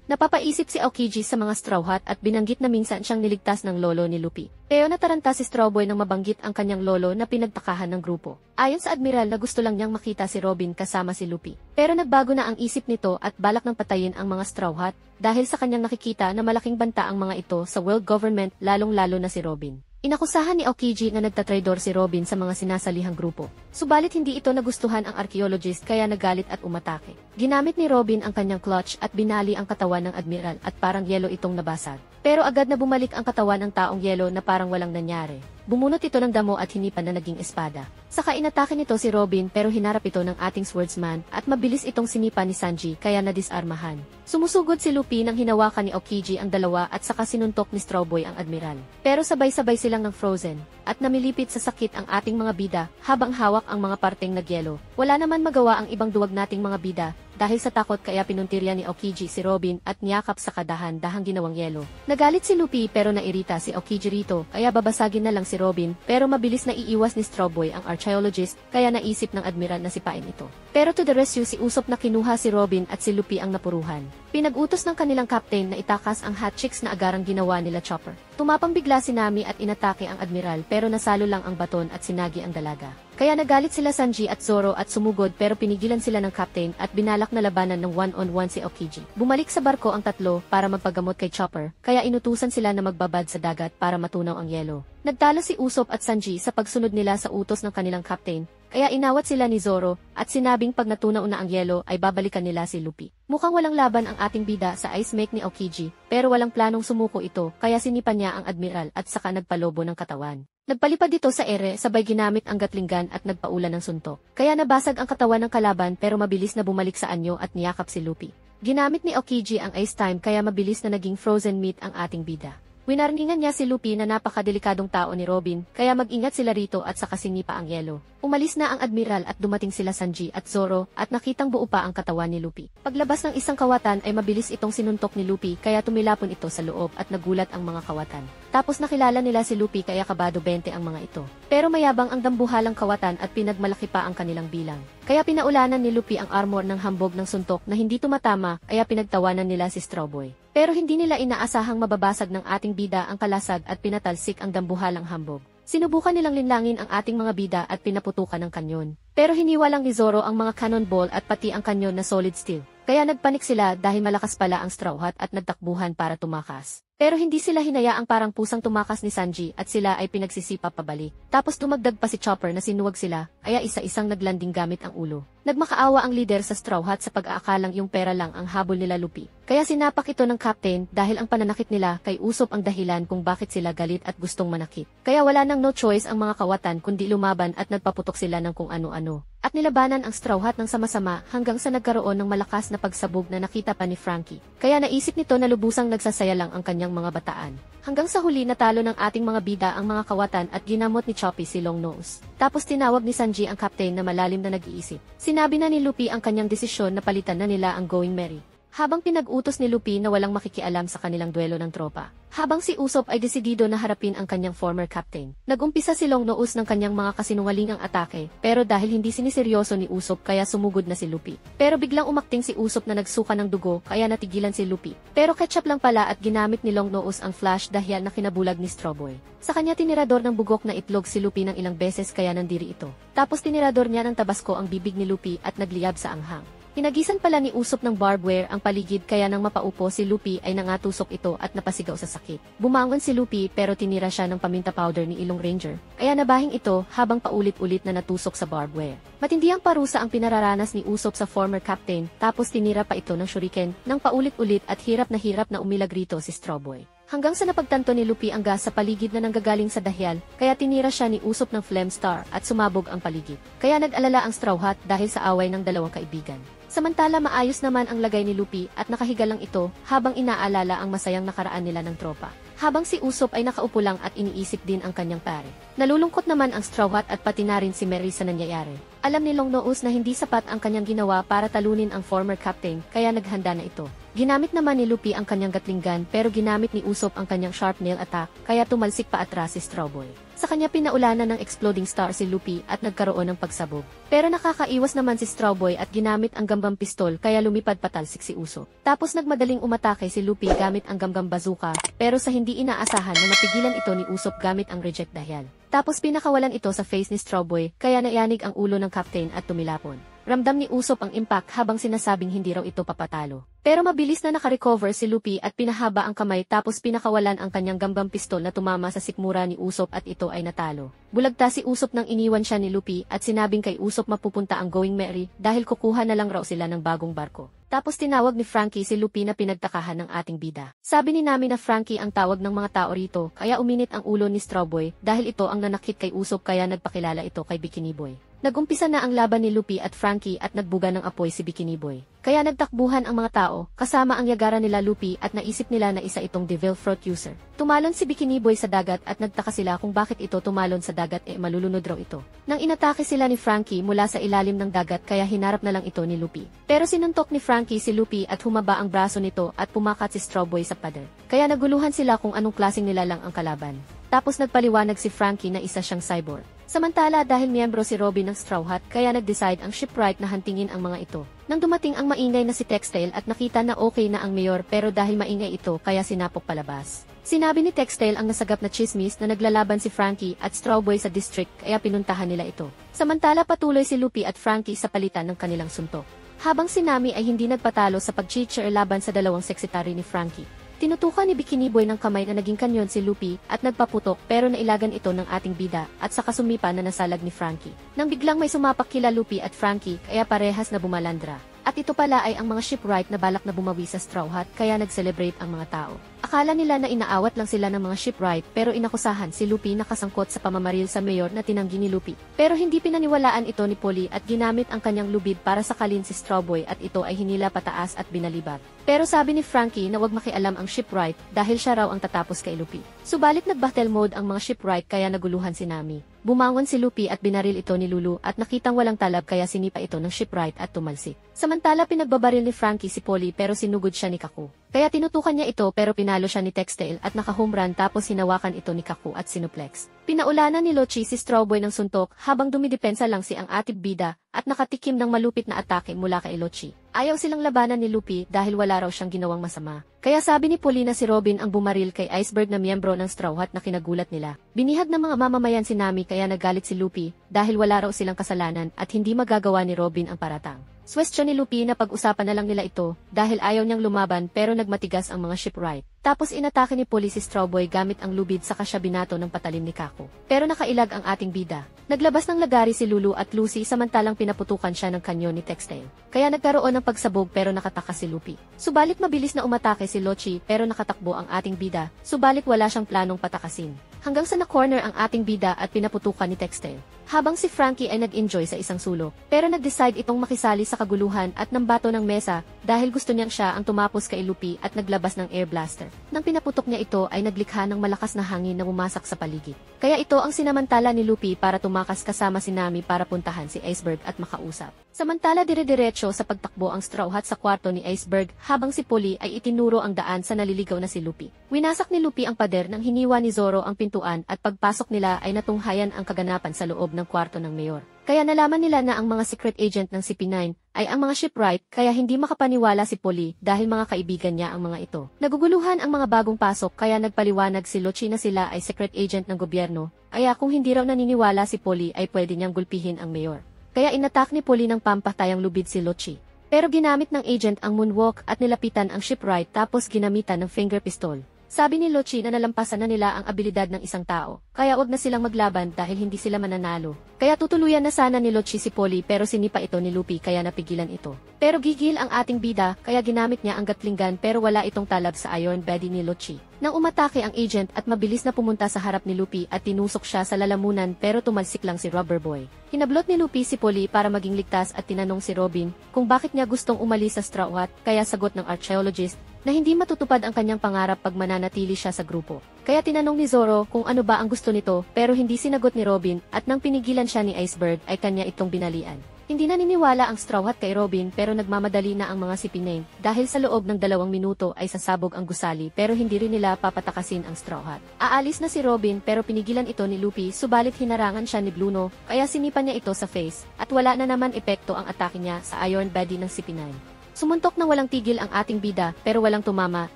Napapaisip si Aokiji sa mga Straw Hat at binanggit na minsan siyang niligtas ng lolo ni Luffy. Pero nataranta si Straw Boy nang mabanggit ang kanyang lolo na pinagtakahan ng grupo. Ayon sa Admiral na gusto lang niyang makita si Robin kasama si Luffy. Pero nagbago na ang isip nito at balak ng patayin ang mga Straw Hat dahil sa kanyang nakikita na malaking banta ang mga ito sa world government lalong-lalo na si Robin. Inakusahan ni Aokiji na nagtatraidor si Robin sa mga sinasalihang grupo. Subalit hindi ito nagustuhan ang archaeologist kaya nagalit at umatake. Ginamit ni Robin ang kanyang clutch at binali ang katawan ng Admiral at parang yelo itong nabasag. Pero agad na bumalik ang katawan ng taong yelo na parang walang nangyari. Bumunot ito ng damo at hinipan na naging espada. Saka inatake nito si Robin pero hinarap ito ng ating swordsman at mabilis itong sinipa ni Sanji kaya nadisarmahan. Sumusugod si Luffy nang hinawakan ni Aokiji ang dalawa at saka sinuntok ni Straw Boy ang Admiral. Pero sabay-sabay silang ng frozen at namilipit sa sakit ang ating mga bida habang hawak ang mga parteng nagyelo. Wala naman magawa ang ibang duwag nating mga bida dahil sa takot kaya pinuntirya ni Aokiji si Robin at niyakap sa kadahan-dahang ginawang yelo. Nagalit si Luffy pero nairita si Aokiji rito kaya babasagin na lang si Robin pero mabilis na iiwas ni Straw Boy ang archaeologist kaya naisip ng Admiral na sipain ito. Pero to the rescue si Usopp na kinuha si Robin at si Luffy ang napuruhan. Pinag-utos ng kanilang captain na itakas ang hot chicks na agarang ginawa nila Chopper. Tumapang bigla si Nami at inatake ang Admiral pero nasalo lang ang baton at sinagi ang dalaga. Kaya nagalit sila Sanji at Zoro at sumugod pero pinigilan sila ng captain at binalak na labanan ng one-on-one si Aokiji. Bumalik sa barko ang tatlo para magpagamot kay Chopper kaya inutusan sila na magbabad sa dagat para matunaw ang yelo. Nagtalo si Usopp at Sanji sa pagsunod nila sa utos ng kanilang captain kaya inawat sila ni Zoro at sinabing pag natunaw na ang yelo ay babalikan nila si Luffy. Mukhang walang laban ang ating bida sa ice make ni Aokiji pero walang planong sumuko ito kaya sinipan niya ang Admiral at saka nagpalobo ng katawan. Nagpalipad dito sa ere sabay ginamit ang Gatling gun at nagpaulan ng suntok. Kaya nabasag ang katawan ng kalaban pero mabilis na bumalik sa anyo at niyakap si Luffy. Ginamit ni Aokiji ang ice time kaya mabilis na naging frozen meat ang ating bida. Winarningan niya si Luffy na napakadelikadong tao ni Robin kaya mag-ingat sila rito at saka sinipa ang yelo. Umalis na ang Admiral at dumating sila Sanji at Zoro at nakitang buo pa ang katawan ni Luffy. Paglabas ng isang kawatan ay mabilis itong sinuntok ni Luffy kaya tumilapon ito sa loob at nagulat ang mga kawatan. Tapos nakilala nila si Luffy kaya kabado 20 ang mga ito. Pero mayabang ang dambuhalang kawatan at pinagmalaki pa ang kanilang bilang. Kaya pinaulanan ni Luffy ang armor ng hambog ng suntok na hindi tumatama kaya pinagtawanan nila si Straw Boy. Pero hindi nila inaasahang mababasag ng ating bida ang kalasag at pinatalsik ang dambuhalang hambog. Sinubukan nilang linlangin ang ating mga bida at pinaputukan ng kanyon. Pero hiniwa lang ni Zoro ang mga cannonball at pati ang kanyon na solid steel. Kaya nagpanik sila dahil malakas pala ang Straw Hat at nagtakbuhan para tumakas. Pero hindi sila hinayaang parang pusang tumakas ni Sanji at sila ay pinagsisipa pabalik. Tapos dumagdag pa si Chopper na sinuwag sila, kaya isa-isang naglanding gamit ang ulo. Nagmakaawa ang leader sa Straw Hat sa pag-aakalang yung pera lang ang habol nila Luffy. Kaya sinapak ito ng captain dahil ang pananakit nila kay Usopp ang dahilan kung bakit sila galit at gustong manakit. Kaya wala nang no choice ang mga kawatan kundi lumaban at nagpaputok sila ng kung ano-ano. At nilabanan ang Straw Hat ng sama-sama hanggang sa nagkaroon ng malakas na pagsabog na nakita pa ni Frankie. Kaya naisip nito na lubusang nagsasaya lang ang kanyang mga bataan. Hanggang sa huli natalo ng ating mga bida ang mga kawatan at ginamot ni Choppy si Longnose. Tapos tinawag ni Sanji ang captain na malalim na nag-iisip. Sinabi na ni Luffy ang kanyang desisyon na palitan na nila ang Going Merry. Habang pinag-utos ni Luffy na walang makikialam sa kanilang duelo ng tropa. Habang si Usopp ay desidido na harapin ang kanyang former captain. Nag-umpisa si Longnose ng kanyang mga kasinungalingang atake, pero dahil hindi siniseryoso ni Usopp kaya sumugod na si Luffy. Pero biglang umakting si Usopp na nagsuka ng dugo kaya natigilan si Luffy. Pero ketchup lang pala at ginamit ni Longnose ang flash dahil na kinabulag ni Straw Boy. Sa kanya tinirador ng bugok na itlog si Luffy ng ilang beses kaya nandiri ito. Tapos tinirador niya ng tabasco ang bibig ni Luffy at nagliyab sa anghang. Hinagisan pala ni Usopp ng barbed wire ang paligid kaya nang mapaupo si Luffy ay nangatusok ito at napasigaw sa sakit. Bumangon si Luffy pero tinira siya ng paminta powder ni Ilong Ranger. Kaya nabahing ito habang paulit-ulit na natusok sa barbed wire. Matindi ang parusa ang pinararanas ni Usopp sa former captain tapos tinira pa ito ng shuriken nang paulit-ulit at hirap na umilag rito si Straw Boy. Hanggang sa napagtanto ni Luffy ang gas sa paligid na nanggagaling sa dahyal, kaya tinira siya ni Usopp ng Flame Star at sumabog ang paligid. Kaya nag-alala ang Straw Hat dahil sa away ng dalawang kaibigan. Samantala maayos naman ang lagay ni Luffy at nakahiga lang ito habang inaalala ang masayang nakaraan nila ng tropa. Habang si Usopp ay nakaupo lang at iniisip din ang kanyang pare. Nalulungkot naman ang Straw Hat at pati na rin si Merry sa nangyayari. Alam ni Longnose na hindi sapat ang kanyang ginawa para talunin ang former captain kaya naghanda na ito. Ginamit naman ni Luffy ang kanyang Gatling gun pero ginamit ni Usopp ang kanyang sharp nail attack kaya tumalsik pa atras si Straw Boy. Sa kanya pinaulanan ng exploding star si Luffy at nagkaroon ng pagsabog. Pero nakakaiwas naman si Straw Boy at ginamit ang gambang pistol kaya lumipad patalsik si Usopp. Tapos nagmadaling umatake si Luffy gamit ang gambang bazooka, pero sa hindi inaasahan na napigilan ito ni Usopp gamit ang reject dahil. Tapos pinakawalan ito sa face ni Straw Boy kaya naiyanig ang ulo ng captain at tumilapon. Ramdam ni Usopp ang impact habang sinasabing hindi raw ito papatalo. Pero mabilis na nakarecover si Luffy at pinahaba ang kamay tapos pinakawalan ang kanyang gambang pistol na tumama sa sikmura ni Usopp at ito ay natalo. Bulagta si Usopp nang iniwan siya ni Luffy at sinabing kay Usopp mapupunta ang Going Merry dahil kukuha na lang raw sila ng bagong barko. Tapos tinawag ni Franky si Luffy na pinagtakahan ng ating bida. Sabi ni Nami na Franky ang tawag ng mga tao rito kaya uminit ang ulo ni Straw Boy dahil ito ang nanakit kay Usopp kaya nagpakilala ito kay Bikini Boy. Nagumpisa na ang laban ni Luffy at Franky at nagbuga ng apoy si Bikini Boy. Kaya nagtakbuhan ang mga tao, kasama ang yagara nila Luffy at naisip nila na isa itong Devil Fruit user. Tumalon si Bikini Boy sa dagat at nagtaka sila kung bakit ito tumalon sa dagat malulunod raw ito. Nang inatake sila ni Franky mula sa ilalim ng dagat kaya hinarap na lang ito ni Luffy. Pero sinuntok ni Franky si Luffy at humaba ang braso nito at pumakat si Straw Boy sa pader. Kaya naguluhan sila kung anong klaseng nilalang ang kalaban. Tapos nagpaliwanag si Franky na isa siyang cyborg. Samantala dahil miyembro si Robin ng Straw Hat kaya nag-decide ang shipwright na hantingin ang mga ito. Nang dumating ang maingay na si Textile at nakita na okay na ang mayor pero dahil maingay ito kaya sinapok palabas. Sinabi ni Textile ang nasagap na chismis na naglalaban si Franky at Straw Boy sa district kaya pinuntahan nila ito. Samantala patuloy si Luffy at Franky sa palitan ng kanilang suntok. Habang si Nami ay hindi nagpatalo sa pag-cheer laban sa dalawang sekretary ni Franky. Tinutukan ni Bikini Boy ng kamay na naging kanyon si Luffy at nagpaputok pero nailagan ito ng ating bida at saka sumipa na nasalag ni Franky. Nang biglang may sumapak kila Luffy at Franky kaya parehas na bumalandra. At ito pala ay ang mga shipwright na balak na bumawi sa Straw Hat kaya nag-celebrate ang mga tao. Akala nila na inaawat lang sila ng mga shipwright pero inakusahan si Luffy na kasangkot sa pamamaril sa mayor na tinanggi ni Luffy. Pero hindi pinaniwalaan ito ni Polly at ginamit ang kanyang lubid para sakalin si Straw Boy at ito ay hinila pataas at binalibat. Pero sabi ni Franky na wag makialam ang shipwright dahil siya raw ang tatapos kay Luffy. Subalit nag-battle mode ang mga shipwright kaya naguluhan si Nami. Bumangon si Luffy at binaril ito ni Lulu at nakitang walang talab kaya sinipa ito ng shipwright at tumalsik. Samantala pinagbabaril ni Franky si Polly pero sinugod siya ni Kaku. Kaya tinutukan niya ito pero pinalo siya ni Textile at naka-home run tapos hinawakan ito ni Kaku at sinuplex. Pinaulanan ni Lochi si Straw Boy ng suntok habang dumidepensa lang si ang atib bida at nakatikim ng malupit na atake mula kay Lochi. Ayaw silang labanan ni Luffy dahil wala raw siyang ginawang masama. Kaya sabi ni Polly na si Robin ang bumaril kay Iceberg na miyembro ng Straw Hat na kinagulat nila. Binihag ng mga mamamayan si Nami kaya nagalit si Luffy dahil wala raw silang kasalanan at hindi magagawa ni Robin ang paratang. Swestyon ni Luffy na pag-usapan na lang nila ito dahil ayaw niyang lumaban pero nagmatigas ang mga shipwright. Tapos inatake ni Polly si Straw Boy gamit ang lubid sa kasya binato ng patalim ni Kaku. Pero nakailag ang ating bida. Naglabas ng lagari si Lulu at Lucy samantalang pinaputukan siya ng kanyon ni Textile. Kaya nagkaroon ng pagsabog pero nakataka si Luffy. Subalit mabilis na umatake si Lochi pero nakatakbo ang ating bida, subalit wala siyang planong patakasin. Hanggang sa na-corner ang ating bida at pinaputukan ni Textile. Habang si Franky ay nag-enjoy sa isang sulok, pero nag-decide itong makisali sa kaguluhan at nambato ng mesa dahil gusto niyang siya ang tumapos kay Luffy at naglabas ng air blaster. Nang pinaputok niya ito ay naglikha ng malakas na hangin na bumasak sa paligid. Kaya ito ang sinamantala ni Luffy para tumakas kasama si Nami para puntahan si Iceberg at makausap. Samantala dire-diretso sa pagtakbo ang Straw Hat sa kwarto ni Iceberg habang si Polly ay itinuro ang daan sa naliligaw na si Luffy. Winasak ni Luffy ang pader nang hiniwa ni Zoro ang pintuan at pagpasok nila ay natunghayan ang kaganapan sa loob ng kwarto ng mayor. Kaya nalaman nila na ang mga secret agent ng CP9 ay ang mga shipwright kaya hindi makapaniwala si Polly dahil mga kaibigan niya ang mga ito. Naguguluhan ang mga bagong pasok kaya nagpaliwanag si Lochi na sila ay secret agent ng gobyerno kaya kung hindi raw naniniwala si Polly ay pwede niyang gulpihin ang mayor. Kaya inatak ni Polly ng pampatayang lubid si Lochi. Pero ginamit ng agent ang moonwalk at nilapitan ang shipwright tapos ginamitan ng finger pistol. Sabi ni Lochi na nalampasan na nila ang abilidad ng isang tao, kaya wag na silang maglaban dahil hindi sila mananalo. Kaya tutuluyan na sana ni Lochi si Polly pero sinipa ito ni Luffy kaya napigilan ito. Pero gigil ang ating bida kaya ginamit niya ang Gatling gun pero wala itong talab sa iron body ni Lochi. Nang umatake ang agent at mabilis na pumunta sa harap ni Luffy at tinusok siya sa lalamunan pero tumalsik lang si Rubber Boy. Hinablot ni Luffy si Polly para maging ligtas at tinanong si Robin kung bakit niya gustong umalis sa Straw Hat kaya sagot ng archaeologist na hindi matutupad ang kanyang pangarap pag mananatili siya sa grupo. Kaya tinanong ni Zoro kung ano ba ang gusto nito pero hindi sinagot ni Robin at nang pinigilan siya ni Iceberg ay kanya itong binalian. Hindi naniniwala ang Straw Hat kay Robin pero nagmamadali na ang mga CP9 dahil sa loob ng 2 minuto ay sasabog ang gusali pero hindi rin nila papatakasin ang Straw Hat. Aalis na si Robin pero pinigilan ito ni Luffy subalit hinarangan siya ni Bluno kaya sinipan niya ito sa face at wala na naman epekto ang atake niya sa Iron Body ng CP9. Sumuntok na walang tigil ang ating bida pero walang tumama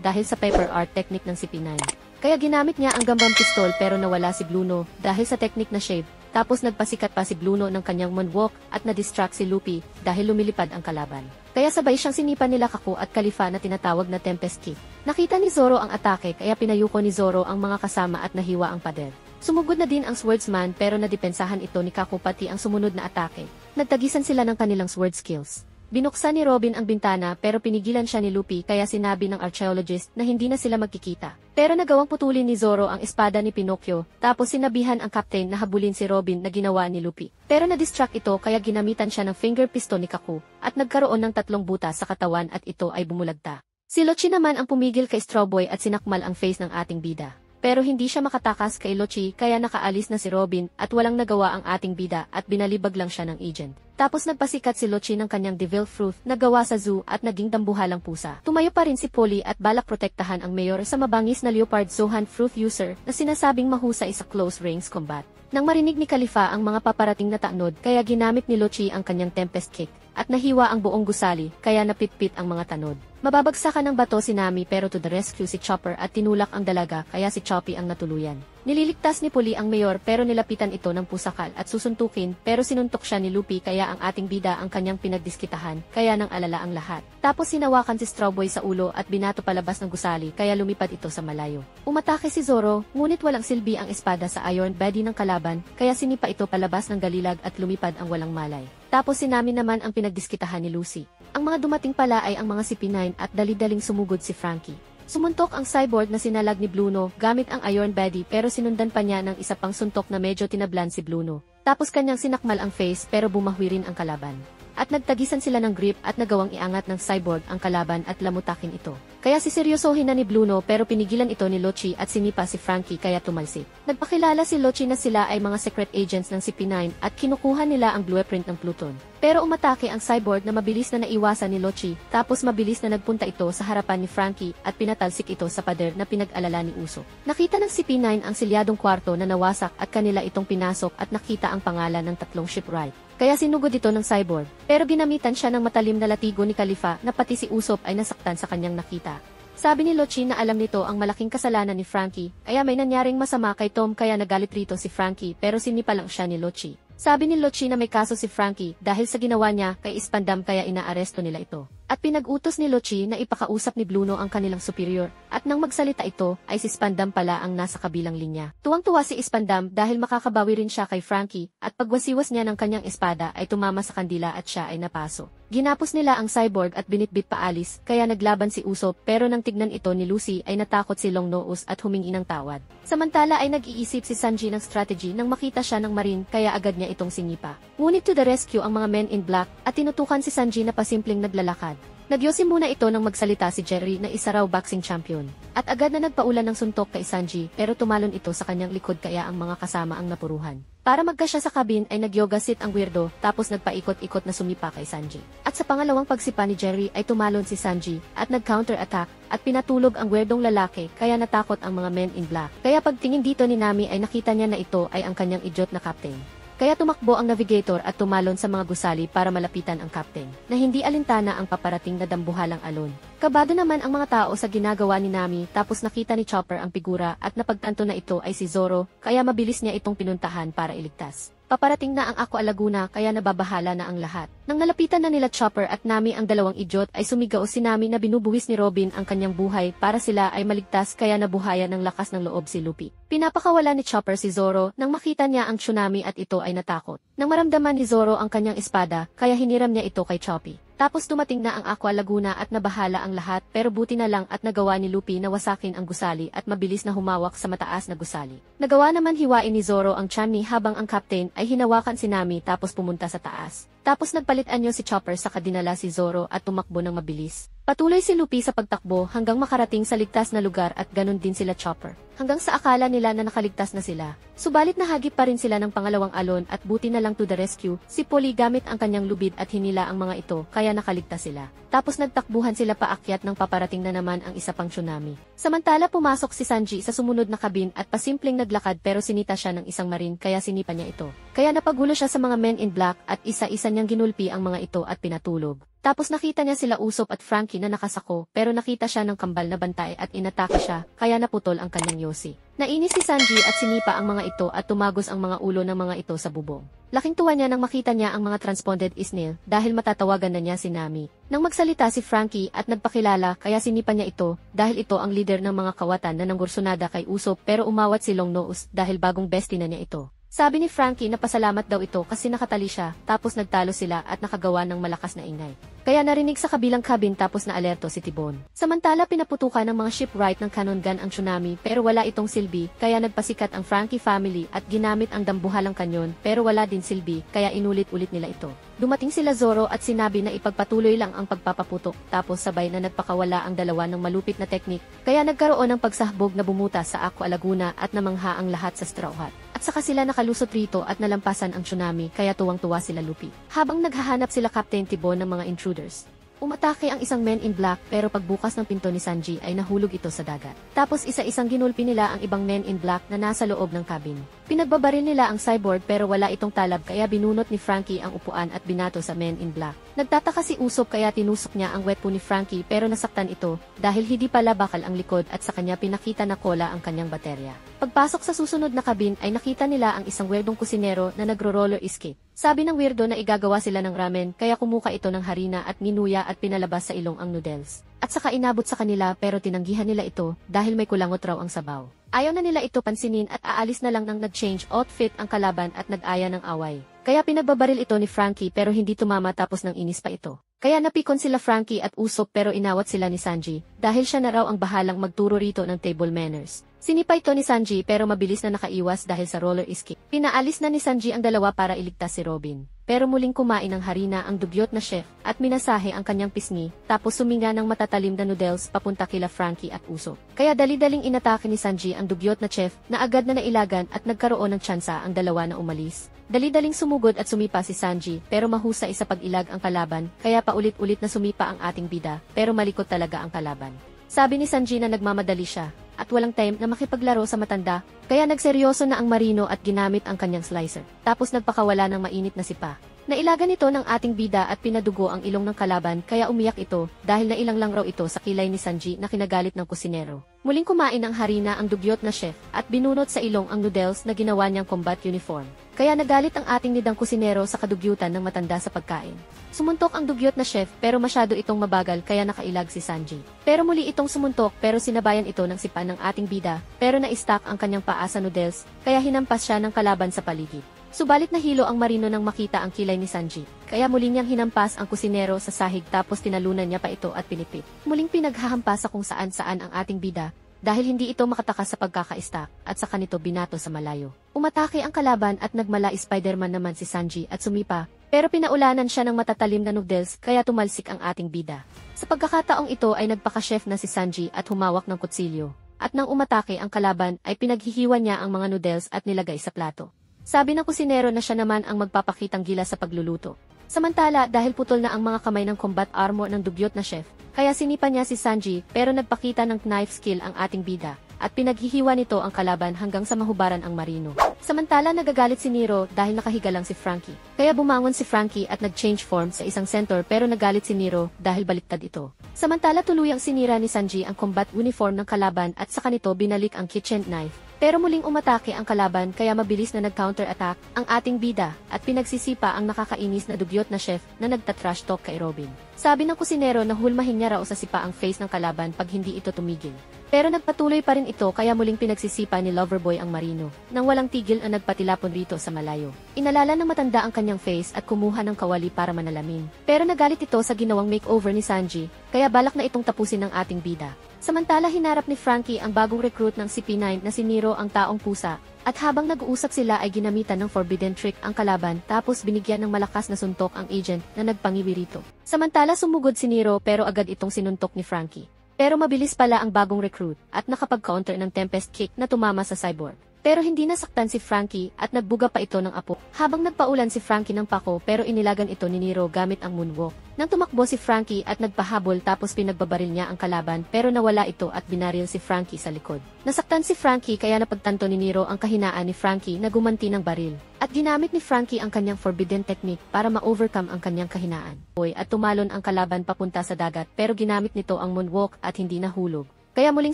dahil sa Pepper Art technique ng CP9. Kaya ginamit niya ang gambang pistol pero nawala si Bluno dahil sa technique na shave. Tapos nagpasikat pa si Bluno ng kanyang moonwalk at na-distract si Luffy dahil lumilipad ang kalaban. Kaya sabay siyang sinipan nila Kaku at Kalifa na tinatawag na Tempest Kick. Nakita ni Zoro ang atake kaya pinayuko ni Zoro ang mga kasama at nahiwa ang pader. Sumugod na din ang swordsman pero nadepensahan ito ni Kaku pati ang sumunod na atake. Nagtagisan sila ng kanilang sword skills. Binuksan ni Robin ang bintana pero pinigilan siya ni Luffy kaya sinabi ng archaeologist na hindi na sila magkikita. Pero nagawang putulin ni Zoro ang espada ni Pinocchio tapos sinabihan ang captain na habulin si Robin na ginawa ni Luffy. Pero na-distract ito kaya ginamitan siya ng finger pistol ni Kaku at nagkaroon ng 3 butas sa katawan at ito ay bumulagta. Si Lochi naman ang pumigil kay Straw Boy at sinakmal ang face ng ating bida. Pero hindi siya makatakas kay Lochi kaya nakaalis na si Robin at walang nagawa ang ating bida at binalibag lang siya ng agent. Tapos nagpasikat si Lochi ng kanyang Devil Fruit na gawa sa zoo at naging dambuhalang pusa. Tumayo pa rin si Polly at balak protektahan ang mayor sa mabangis na Leopard Zohan Fruit user na sinasabing mahusay sa close range combat. Nang marinig ni Kalifa ang mga paparating na tanod kaya ginamit ni Lochi ang kanyang Tempest Kick at nahiwa ang buong gusali kaya napitpit ang mga tanod. Mababagsakan ng bato si Nami pero to the rescue si Chopper at tinulak ang dalaga kaya si Choppy ang natuluyan. Nililigtas ni Polly ang mayor pero nilapitan ito ng pusakal at susuntukin pero sinuntok siya ni Luffy kaya ang ating bida ang kanyang pinagdiskitahan kaya nang alala ang lahat. Tapos sinawakan si Straw Boy sa ulo at binato palabas ng gusali kaya lumipad ito sa malayo. Umatake si Zoro ngunit walang silbi ang espada sa Iron Body ng kalaban kaya sinipa ito palabas ng galilag at lumipad ang walang malay. Tapos si Nami naman ang pinagdiskitahan ni Lucy. Ang mga dumating pala ay ang mga CP9 at dali-daling sumugod si Frankie. Sumuntok ang cyborg na sinalag ni Bluno gamit ang Iron Body pero sinundan pa niya ng isa pang suntok na medyo tinablan si Bluno. Tapos kanyang sinakmal ang face pero bumahwi rin ang kalaban. At nagtagisan sila ng grip at nagawang iangat ng cyborg ang kalaban at lamutakin ito. Kaya siseryosohin na ni Bluno pero pinigilan ito ni Lochi at sinipa si Frankie kaya tumalsik. Nagpakilala si Lochi na sila ay mga secret agents ng CP9 at kinukuha nila ang blueprint ng Pluton. Pero umatake ang cyborg na mabilis na naiwasan ni Lochi tapos mabilis na nagpunta ito sa harapan ni Frankie at pinatalsik ito sa pader na pinag-alala ni Usopp. Nakita ng CP9 ang silyadong kwarto na nawasak at kanila itong pinasok at nakita ang pangalan ng 3 shipwright. Kaya sinugod ito ng cyborg, pero ginamitan siya ng matalim na latigo ni Kalifa na pati si Usopp ay nasaktan sa kanyang nakita. Sabi ni Lochi na alam nito ang malaking kasalanan ni Frankie, kaya may nangyaring masama kay Tom kaya nagalit rito si Frankie pero sinipa lang siya ni Lochi. Sabi ni Lochi na may kaso si Frankie dahil sa ginawa niya kay Spandam kaya inaaresto nila ito. At pinag-utos ni Lochi na ipakausap ni Bluno ang kanilang superior, at nang magsalita ito ay si Spandam pala ang nasa kabilang linya. Tuwang-tuwa si Spandam dahil makakabawi rin siya kay Frankie, at pagwasiwas niya ng kanyang espada ay tumama sa kandila at siya ay napaso. Ginapos nila ang cyborg at binitbit paalis kaya naglaban si Usopp pero nang tignan ito ni Lucy ay natakot si Longnose at humingi ng tawad. Samantala ay nag-iisip si Sanji ng strategy nang makita siya ng Marine kaya agad niya itong sinipa. Ngunit to the rescue ang mga men in black at tinutukan si Sanji na pasimpleng naglalakad. Nagyosi muna ito nang magsalita si Jerry na isa raw boxing champion. At agad na nagpaulan ng suntok kay Sanji pero tumalon ito sa kanyang likod kaya ang mga kasama ang napuruhan. Para magkasya sa cabin ay nag-yoga sit ang weirdo tapos nagpaikot-ikot na sumipa kay Sanji. At sa pangalawang pagsipa ni Jerry ay tumalon si Sanji at nag-counter-attack at pinatulog ang weirdong lalaki kaya natakot ang mga men in black. Kaya pagtingin dito ni Nami ay nakita niya na ito ay ang kanyang idiot na captain. Kaya tumakbo ang navigator at tumalon sa mga gusali para malapitan ang captain, na hindi alintana ang paparating na dambuhalang alon. Kabado naman ang mga tao sa ginagawa ni Nami tapos nakita ni Chopper ang figura at napagtanto na ito ay si Zoro, kaya mabilis niya itong pinuntahan para iligtas. Paparating na ang Aqua Laguna kaya nababahala na ang lahat. Nang nalapitan na nila Chopper at Nami ang dalawang idiot ay sumigaw si Nami na binubuwis ni Robin ang kanyang buhay para sila ay maligtas kaya nabuhayan ng lakas ng loob si Luffy. Pinapakawala ni Chopper si Zoro nang makita niya ang tsunami at ito ay natakot. Nang maramdaman ni Zoro ang kanyang espada kaya hiniram niya ito kay Choppy. Tapos dumating na ang Aqua Laguna at nabahala ang lahat pero buti na lang at nagawa ni Luffy na wasakin ang gusali at mabilis na humawak sa mataas na gusali. Nagawa naman hiwain ni Zoro ang Chani habang ang captain ay hinawakan si Nami tapos pumunta sa taas. Tapos nagpalit anyo si Chopper sa kadinala si Zoro at tumakbo ng mabilis. Patuloy si Luffy sa pagtakbo hanggang makarating sa ligtas na lugar at ganun din sila Chopper. Hanggang sa akala nila na nakaligtas na sila. Subalit nahagip pa rin sila ng pangalawang alon at buti na lang to the rescue, si Polly gamit ang kanyang lubid at hinila ang mga ito kaya nakaligtas sila. Tapos nagtakbuhan sila paakyat ng paparating na naman ang isa pang tsunami. Samantala pumasok si Sanji sa sumunod na kabin at pasimpleng naglakad pero sinita siya ng isang marine kaya sinipa niya ito. Kaya napagulo siya sa mga men in black at isa-isa niyang ginulpi ang mga ito at pinatulog. Tapos nakita niya sila Usopp at Frankie na nakasako pero nakita siya ng kambal na bantay at inatake siya kaya naputol ang kanyang yosi. Nainis si Sanji at sinipa ang mga ito at tumagos ang mga ulo ng mga ito sa bubong. Laking tuwa niya nang makita niya ang mga transponded Snail dahil matatawagan na niya si Nami. Nang magsalita si Frankie at nagpakilala kaya sinipa niya ito dahil ito ang leader ng mga kawatan na nanggursunada kay Usopp pero umawat si Longnose dahil bagong bestie na niya ito. Sabi ni Frankie na pasalamat daw ito kasi nakatali siya tapos nagtalo sila at nakagawa ng malakas na ingay. Kaya narinig sa kabilang cabin tapos na alerto si Tibon. Samantala pinaputukan ng mga shipwright ng cannon gun ang tsunami pero wala itong silbi kaya nagpasikat ang Frankie family at ginamit ang dambuhalang kanyon pero wala din silbi kaya inulit-ulit nila ito. Dumating sila Zoro at sinabi na ipagpatuloy lang ang pagpapaputok tapos sabay na nagpakawala ang dalawa ng malupit na teknik kaya nagkaroon ng pagsahbog na bumuta sa Aqua Laguna at namangha ang lahat sa Straw Hat. At saka sila nakalusot rito at nalampasan ang tsunami kaya tuwang-tuwa sila Luffy. Habang naghahanap sila Captain Tibon ng mga intruders. Umatake ang isang men in black pero pagbukas ng pinto ni Sanji ay nahulog ito sa dagat. Tapos isa-isang ginulpi nila ang ibang men in black na nasa loob ng cabin. Pinagbabaril nila ang cyborg pero wala itong talab kaya binunot ni Frankie ang upuan at binato sa men in black. Nagtataka si Usopp kaya tinusok niya ang wetpo ni Frankie pero nasaktan ito dahil hindi pala bakal ang likod at sa kanya pinakita na kola ang kanyang baterya. Pagpasok sa susunod na cabin ay nakita nila ang isang weirdong kusinero na nagro-roller skate. Sabi ng weirdo na igagawa sila ng ramen kaya kumuha ito ng harina at minuya at pinalabas sa ilong ang noodles. At saka inabot sa kanila pero tinanggihan nila ito dahil may kulangot raw ang sabaw. Ayaw na nila ito pansinin at aalis na lang nang nag-change outfit ang kalaban at nag-aya ng away. Kaya pinagbabaril ito ni Frankie pero hindi tumama tapos nang inis pa ito. Kaya napikon sila Frankie at Usopp pero inawat sila ni Sanji dahil siya na raw ang bahalang magturo rito ng table manners. Sinipa ito ni Sanji pero mabilis na nakaiwas dahil sa roller skate. Pinaalis na ni Sanji ang dalawa para iligtas si Robin. Pero muling kumain ng harina ang dugyot na chef at minasahe ang kanyang pisngi tapos suminga ng matatalim na noodles papunta kila Frankie at Usopp. Kaya dali-daling inatake ni Sanji ang dugyot na chef na agad na nailagan at nagkaroon ng tsansa ang dalawa na umalis. Dali-daling sumugod at sumipa si Sanji pero mahusay sa pag-ilag ang kalaban kaya paulit-ulit na sumipa ang ating bida pero malikot talaga ang kalaban. Sabi ni Sanji na nagmamadali siya at walang time na makipaglaro sa matanda kaya nagseryoso na ang marino at ginamit ang kanyang slicer. Tapos nagpakawala ng mainit na sipa. Nailagan ito ng ating bida at pinadugo ang ilong ng kalaban kaya umiyak ito dahil nailang lang raw ito sa kilay ni Sanji na kinagalit ng kusinero. Muling kumain ng harina ang dugyot na chef at binunot sa ilong ang noodles na ginawa niyang combat uniform. Kaya nagalit ang ating nidang kusinero sa kadugyutan ng matanda sa pagkain. Sumuntok ang dugyot na chef pero masyado itong mabagal kaya nakailag si Sanji. Pero muli itong sumuntok pero sinabayan ito ng sipa ng ating bida pero na-stuck ang kanyang paa sa noodles kaya hinampas siya ng kalaban sa paligid. Subalit nahilo ang marino nang makita ang kilay ni Sanji, kaya muling niyang hinampas ang kusinero sa sahig tapos tinalunan niya pa ito at pinipit. Muling pinaghahampas sa kung saan-saan ang ating bida, dahil hindi ito makatakas sa pagkaka-stack at sa kanito binato sa malayo. Umatake ang kalaban at nagmala Spider-Man naman si Sanji at sumipa, pero pinaulanan siya ng matatalim na noodles kaya tumalsik ang ating bida. Sa pagkakataong ito ay nagpaka-chef na si Sanji at humawak ng kutsilyo, at nang umatake ang kalaban ay pinaghihiwan niya ang mga noodles at nilagay sa plato. Sabi ng kusinero na siya naman ang magpapakitang gila sa pagluluto. Samantala dahil putol na ang mga kamay ng combat armor ng dugyot na chef, kaya sinipa niya si Sanji pero nagpakita ng knife skill ang ating bida, at pinaghihiwa nito ang kalaban hanggang sa mahubaran ang marino. Samantala nagagalit si Nero dahil nakahiga lang si Frankie. Kaya bumangon si Frankie at nag-change form sa isang centaur pero nagalit si Nero dahil baliktad ito. Samantala tuluyang sinira ni Sanji ang combat uniform ng kalaban at sa kanito binalik ang kitchen knife. Pero muling umatake ang kalaban kaya mabilis na nag-counter-attack ang ating bida at pinagsisipa ang nakakainis na dugyot na chef na nagtatrash talk kay Robin. Sabi ng kusinero na hulmahin niya raw sa sipa ang face ng kalaban pag hindi ito tumigil. Pero nagpatuloy pa rin ito kaya muling pinagsisipa ni Loverboy ang marino. Nang walang tigil ang nagpatilapon rito sa malayo. Inalala ng matanda ang kanyang face at kumuha ng kawali para manalamin. Pero nagalit ito sa ginawang makeover ni Sanji, kaya balak na itong tapusin ng ating bida. Samantala hinarap ni Frankie ang bagong recruit ng CP9 na si Nero ang taong pusa, at habang nag-uusap sila ay ginamitan ng forbidden trick ang kalaban tapos binigyan ng malakas na suntok ang agent na nagpangiwi rito. Samantala sumugod si Nero pero agad itong sinuntok ni Frankie. Pero mabilis pala ang bagong recruit at nakapag-counter ng Tempest Kick na tumama sa cyborg. Pero hindi nasaktan si Frankie at nagbuga pa ito ng apo. Habang nagpaulan si Frankie ng pako pero inilagan ito ni Nero gamit ang moonwalk. Nang tumakbo si Frankie at nagpahabol tapos pinagbabaril niya ang kalaban pero nawala ito at binaril si Frankie sa likod. Nasaktan si Frankie kaya napagtanto ni Nero ang kahinaan ni Frankie na gumanti ng baril. At ginamit ni Frankie ang kanyang forbidden technique para ma-overcome ang kanyang kahinaan. At tumalon ang kalaban papunta sa dagat pero ginamit nito ang moonwalk at hindi nahulog. Kaya muling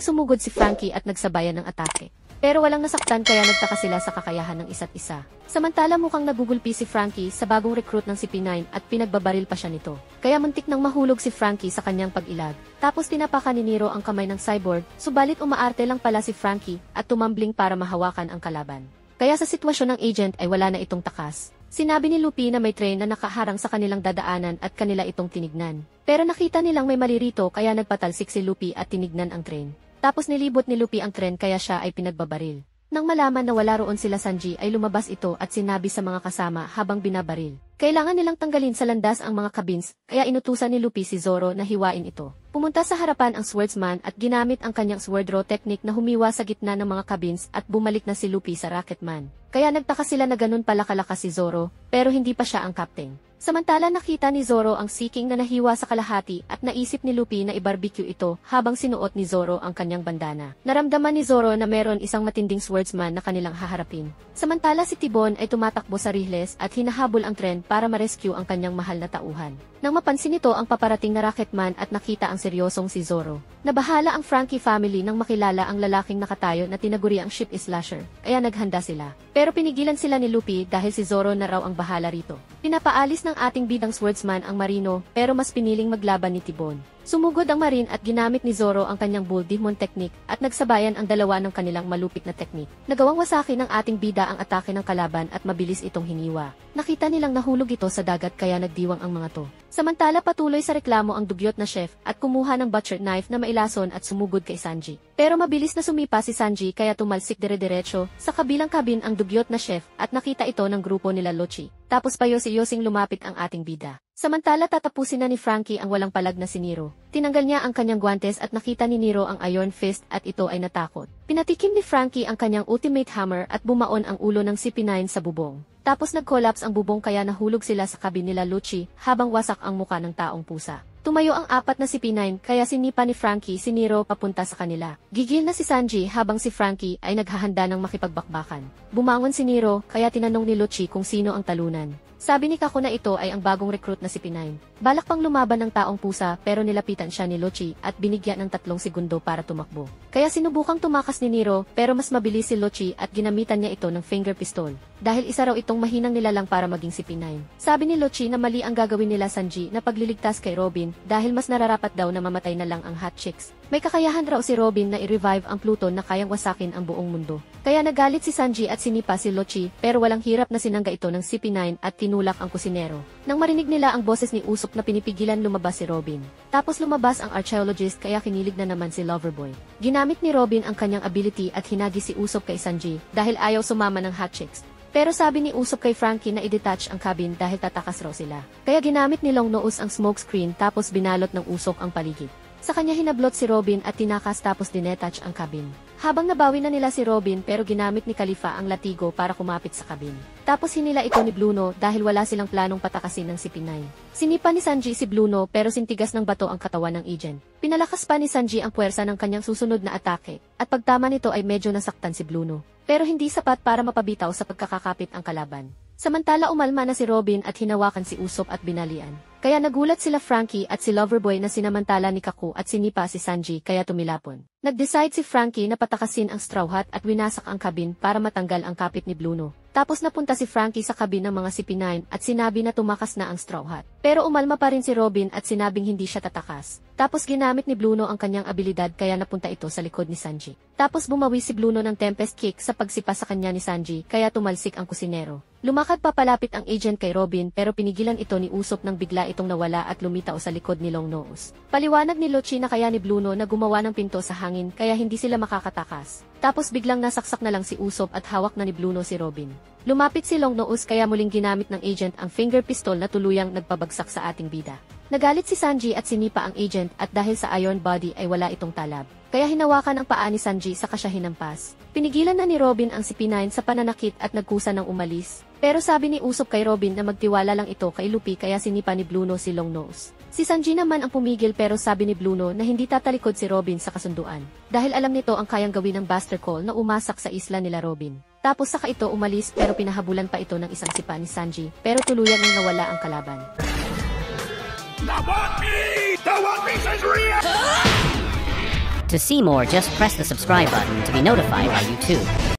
sumugod si Frankie at nagsabayan ng atake. Pero walang nasaktan kaya nagtaka sila sa kakayahan ng isa't isa. Samantala mukhang nagugulpi si Frankie sa bagong recruit ng CP9 at pinagbabaril pa siya nito. Kaya muntik nang mahulog si Frankie sa kanyang pag-ilag. Tapos tinapakan ni Nero ang kamay ng cyborg, subalit umaarte lang pala si Frankie at tumambling para mahawakan ang kalaban. Kaya sa sitwasyon ng agent ay wala na itong takas. Sinabi ni Lupi na may train na nakaharang sa kanilang dadaanan at kanila itong tinignan. Pero nakita nilang may mali rito kaya nagpatalsik si Lupi at tinignan ang train. Tapos nilibot ni Lupi ang tren kaya siya ay pinagbabaril. Nang malaman na wala roon sila Sanji ay lumabas ito at sinabi sa mga kasama habang binabaril. Kailangan nilang tanggalin sa landas ang mga cabins, kaya inutusan ni Lupi si Zoro na hiwain ito. Pumunta sa harapan ang swordsman at ginamit ang kanyang sword draw technique na humiwa sa gitna ng mga cabins at bumalik na si Lupi sa Rocketman. Kaya nagtaka sila na ganun pala kalakas si Zoro, pero hindi pa siya ang captain. Samantala nakita ni Zoro ang Seeking na nahiwa sa kalahati at naisip ni Lupi na i-barbecue ito habang sinuot ni Zoro ang kanyang bandana. Naramdaman ni Zoro na meron isang matinding swordsman na kanilang haharapin. Samantala si Tibon ay tumatakbo sa Riles at hinahabol ang tren para ma-rescue ang kanyang mahal na tauhan. Nang mapansin nito ang paparating na Rocketman at nakita ang seryosong si Zoro. Nabahala ang Frankie family nang makilala ang lalaking nakatayo na tinaguri ang ship is Slasher, kaya naghanda sila. Pero pinigilan sila ni Lupi dahil si Zoro na raw ang bahala rito. Pinapaalis ng ating bidang swordsman ang Marino pero mas piniling maglaban ni Tibon. Sumugod ang Marine at ginamit ni Zoro ang kanyang Bull Demon technique at nagsabayan ang dalawa ng kanilang malupit na technique. Nagawang wasaki ng ating bida ang atake ng kalaban at mabilis itong hiniwa. Nakita nilang nahulog ito sa dagat kaya nagdiwang ang mga to. Samantala patuloy sa reklamo ang dugyot na chef at kumuha ng butcher knife na mailason at sumugod kay Sanji. Pero mabilis na sumipa si Sanji kaya tumalsik dire-diretso sa kabilang kabin ang dugyot na chef at nakita ito ng grupo nila Lochi. Tapos payosi-yosing lumapit ang ating bida. Samantala tatapusin na ni Frankie ang walang palag na si Nero. Tinanggal niya ang kanyang guantes at nakita ni Nero ang Iron Fist at ito ay natakot. Pinatikim ni Frankie ang kanyang ultimate hammer at bumaon ang ulo ng CP9 sa bubong. Tapos nag-collapse ang bubong kaya nahulog sila sa kabin nila Lucci habang wasak ang muka ng taong pusa. Tumayo ang apat na CP9 kaya sinipa ni Frankie si Nero papunta sa kanila. Gigil na si Sanji habang si Frankie ay naghahanda ng makipagbakbakan. Bumangon si Nero kaya tinanong ni Lucci kung sino ang talunan. Sabi ni Kako na ito ay ang bagong recruit na si P9. Balak pang lumaban ng taong pusa pero nilapitan siya ni Lucci at binigyan ng 3 segundo para tumakbo. Kaya sinubukang tumakas ni Nero pero mas mabilis si Lucci at ginamitan niya ito ng finger pistol. Dahil isa raw itong mahinang nilalang para maging si P9. Sabi ni Lucci na mali ang gagawin nila Sanji na pagliligtas kay Robin dahil mas nararapat daw na mamatay na lang ang hot chicks. May kakayahan raw si Robin na i-revive ang Pluton na kayang wasakin ang buong mundo. Kaya nagalit si Sanji at sinipa si Lucci pero walang hirap na sinangga ito ng CP9 at tinulak ang kusinero. Nang marinig nila ang boses ni Usopp na pinipigilan lumabas si Robin. Tapos lumabas ang archaeologist kaya kinilig na naman si Loverboy. Ginamit ni Robin ang kanyang ability at hinagi si Usopp kay Sanji dahil ayaw sumama ng hot chicks. Pero sabi ni Usopp kay Frankie na i-detach ang cabin dahil tatakas raw sila. Kaya ginamit ni Longnose ang smoke screen tapos binalot ng usok ang paligid. Sa kanya hinablot si Robin at tinakas tapos dinetach ang cabin. Habang nabawi na nila si Robin pero ginamit ni Khalifa ang latigo para kumapit sa cabin. Tapos hinila ito ni Bluno dahil wala silang planong patakasin ng CP9. Sinipa ni Sanji si Bluno pero sintigas ng bato ang katawan ng agent. Pinalakas pa ni Sanji ang puwersa ng kanyang susunod na atake at pagtama nito ay medyo nasaktan si Bluno. Pero hindi sapat para mapabitaw sa pagkakakapit ang kalaban. Samantala umalma na si Robin at hinawakan si Usopp at binalian. Kaya nagulat sila Frankie at si Loverboy na sinamantala ni Kaku at sinipa si Sanji kaya tumilapon. Nag-decide si Frankie na patakasin ang Straw Hat at winasak ang cabin para matanggal ang kapit ni Bluno. Tapos napunta si Frankie sa cabin ng mga CP9 at sinabi na tumakas na ang Straw Hat. Pero umalma pa rin si Robin at sinabing hindi siya tatakas. Tapos ginamit ni Bluno ang kanyang abilidad kaya napunta ito sa likod ni Sanji. Tapos bumawi si Bluno ng Tempest Kick sa pagsipa sa kanya ni Sanji kaya tumalsik ang kusinero. Lumakad pa palapit ang agent kay Robin pero pinigilan ito ni Usopp nang bigla itong nawala at lumitaw sa likod ni Longnose. Paliwanag ni Lucci na kaya ni Bluno na gumawa ng pinto sa hangin kaya hindi sila makakatakas. Tapos biglang nasaksak na lang si Usopp at hawak na ni Bluno si Robin. Lumapit si Longnose kaya muling ginamit ng agent ang finger pistol na tuluyang nagpabagsak sa ating bida. Nagalit si Sanji at sinipa ang agent at dahil sa iron body ay wala itong talab. Kaya hinawakan ang paa ni Sanji sa siya hinampas. Pinigilan na ni Robin ang si P9 sa pananakit at nagkusa ng umalis. Pero sabi ni Usopp kay Robin na magtiwala lang ito kay Luffy kaya sinipa ni Bluno si Longnose. Si Sanji naman ang pumigil pero sabi ni Bluno na hindi tatalikod si Robin sa kasunduan. Dahil alam nito ang kayang gawin ng Buster Call na umasak sa isla nila Robin. Tapos saka ito umalis pero pinahabulan pa ito ng isang sipa ni Sanji pero tuluyan nang nawala ang kalaban. The One Piece is real! To see more, just press the subscribe button to be notified by YouTube.